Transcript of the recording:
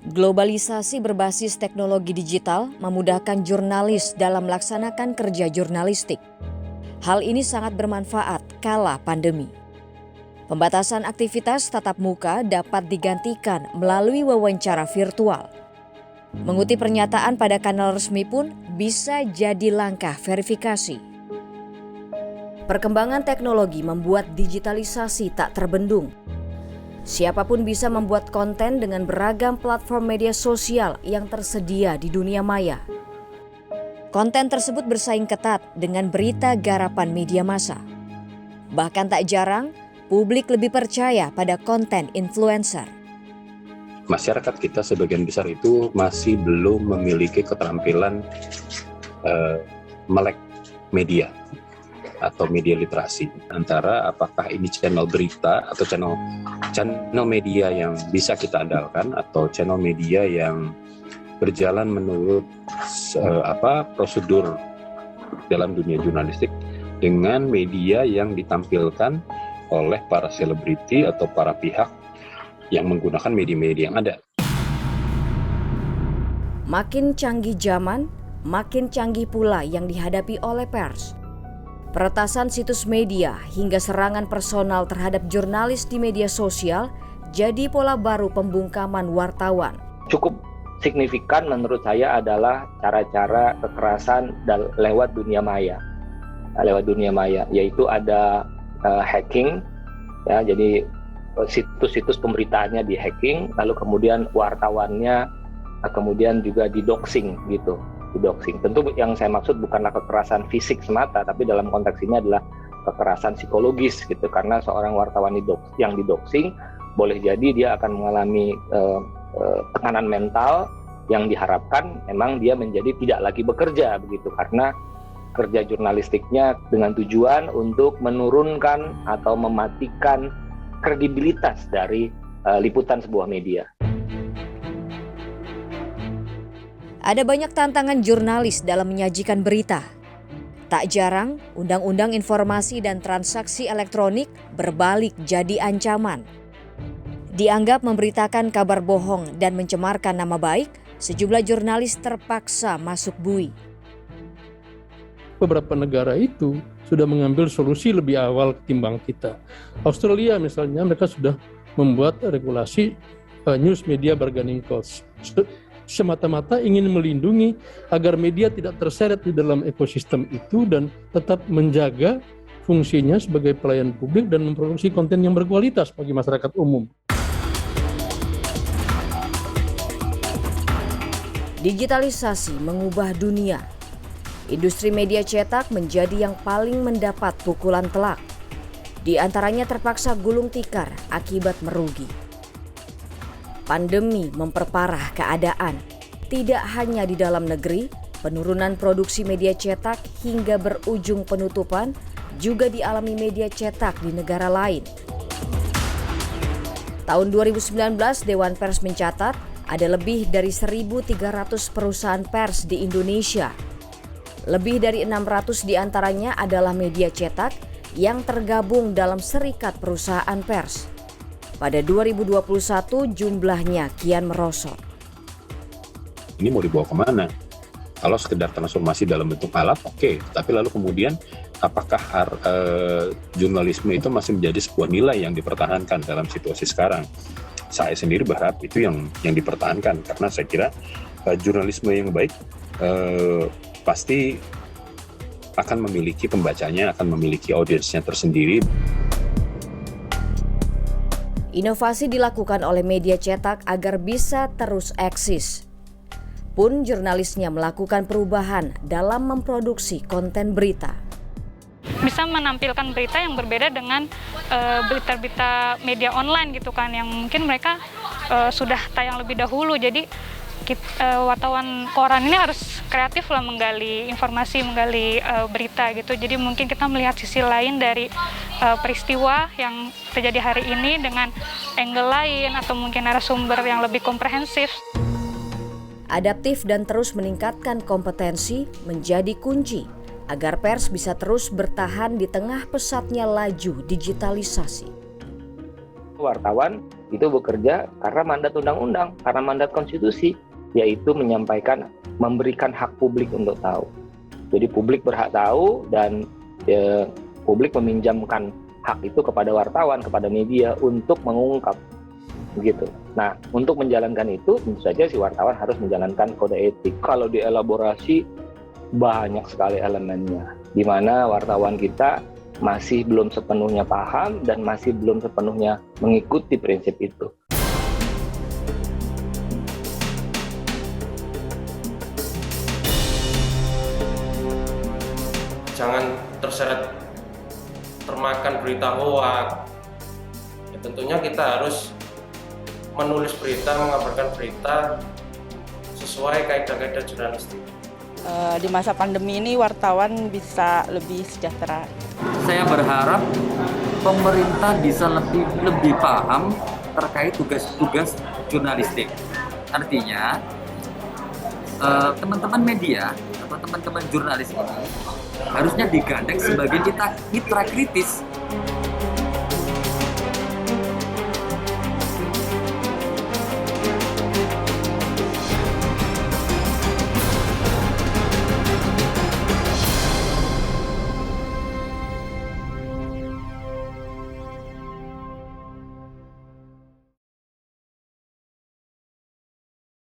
Globalisasi berbasis teknologi digital memudahkan jurnalis dalam melaksanakan kerja jurnalistik. Hal ini sangat bermanfaat kala pandemi. Pembatasan aktivitas tatap muka dapat digantikan melalui wawancara virtual. Mengutip pernyataan pada kanal resmi pun bisa jadi langkah verifikasi. Perkembangan teknologi membuat digitalisasi tak terbendung. Siapapun bisa membuat konten dengan beragam platform media sosial yang tersedia di dunia maya. Konten tersebut bersaing ketat dengan berita garapan media massa. Bahkan tak jarang, publik lebih percaya pada konten influencer. Masyarakat kita sebagian besar itu masih belum memiliki keterampilan melek media atau media literasi, antara apakah ini channel berita atau channel media yang bisa kita andalkan atau channel media yang berjalan menurut prosedur dalam dunia jurnalistik, dengan media yang ditampilkan oleh para selebriti atau para pihak yang menggunakan media-media yang ada. Makin canggih zaman, makin canggih pula yang dihadapi oleh pers. Peretasan situs media hingga serangan personal terhadap jurnalis di media sosial jadi pola baru pembungkaman wartawan. Cukup signifikan menurut saya adalah cara-cara kekerasan lewat dunia maya. Yaitu ada hacking, ya, jadi situs-situs pemberitaannya di-hacking, lalu kemudian wartawannya kemudian juga di-doxing gitu. Tentu yang saya maksud bukanlah kekerasan fisik semata, tapi dalam konteks ini adalah kekerasan psikologis gitu, karena seorang wartawan yang di-doxing boleh jadi dia akan mengalami tekanan mental yang diharapkan memang dia menjadi tidak lagi bekerja begitu, karena kerja jurnalistiknya dengan tujuan untuk menurunkan atau mematikan kredibilitas dari liputan sebuah media. Ada banyak tantangan jurnalis dalam menyajikan berita. Tak jarang, Undang-Undang Informasi dan Transaksi Elektronik berbalik jadi ancaman. Dianggap memberitakan kabar bohong dan mencemarkan nama baik, sejumlah jurnalis terpaksa masuk bui. Beberapa negara itu sudah mengambil solusi lebih awal ketimbang kita. Australia misalnya, mereka sudah membuat regulasi news media bargaining costs. Semata-mata ingin melindungi agar media tidak terseret di dalam ekosistem itu dan tetap menjaga fungsinya sebagai pelayan publik dan memproduksi konten yang berkualitas bagi masyarakat umum. Digitalisasi mengubah dunia. Industri media cetak menjadi yang paling mendapat pukulan telak. Di antaranya terpaksa gulung tikar akibat merugi. Pandemi memperparah keadaan. Tidak hanya di dalam negeri, penurunan produksi media cetak hingga berujung penutupan juga dialami media cetak di negara lain. Tahun 2019, Dewan Pers mencatat ada lebih dari 1.300 perusahaan pers di Indonesia. Lebih dari 600 diantaranya adalah media cetak yang tergabung dalam serikat perusahaan pers. Pada 2021 jumlahnya kian merosot. Ini mau dibawa kemana? Kalau sekedar transformasi dalam bentuk alat, oke. Tapi lalu kemudian apakah jurnalisme itu masih menjadi sebuah nilai yang dipertahankan dalam situasi sekarang? Saya sendiri berharap itu yang dipertahankan, karena saya kira jurnalisme yang baik pasti akan memiliki pembacanya, akan memiliki audiensnya tersendiri. Inovasi dilakukan oleh media cetak agar bisa terus eksis. Pun jurnalisnya melakukan perubahan dalam memproduksi konten berita. Bisa menampilkan berita yang berbeda dengan berita-berita media online gitu kan, yang mungkin mereka sudah tayang lebih dahulu. Jadi wartawan koran ini harus kreatif lah menggali informasi, menggali berita gitu. Jadi mungkin kita melihat sisi lain dari peristiwa yang terjadi hari ini dengan angle lain atau mungkin narasumber yang lebih komprehensif. Adaptif dan terus meningkatkan kompetensi menjadi kunci agar pers bisa terus bertahan di tengah pesatnya laju digitalisasi. Wartawan itu bekerja karena mandat undang-undang, karena mandat konstitusi, yaitu menyampaikan, memberikan hak publik untuk tahu. Jadi publik berhak tahu dan publik meminjamkan hak itu kepada wartawan, kepada media untuk mengungkap, begitu. Nah, untuk menjalankan itu tentu saja si wartawan harus menjalankan kode etik. Kalau dielaborasi banyak sekali elemennya, di mana wartawan kita masih belum sepenuhnya paham dan masih belum sepenuhnya mengikuti prinsip itu. Jangan terseret termakan berita hoak. Ya, tentunya kita harus menulis berita, mengabarkan berita sesuai kaidah-kaidah jurnalistik. Di masa pandemi ini wartawan bisa lebih sejahtera. Saya berharap pemerintah bisa lebih paham terkait tugas-tugas jurnalistik. Artinya teman-teman media atau teman-teman jurnalis ini harusnya digandeng sebagai mitra kritis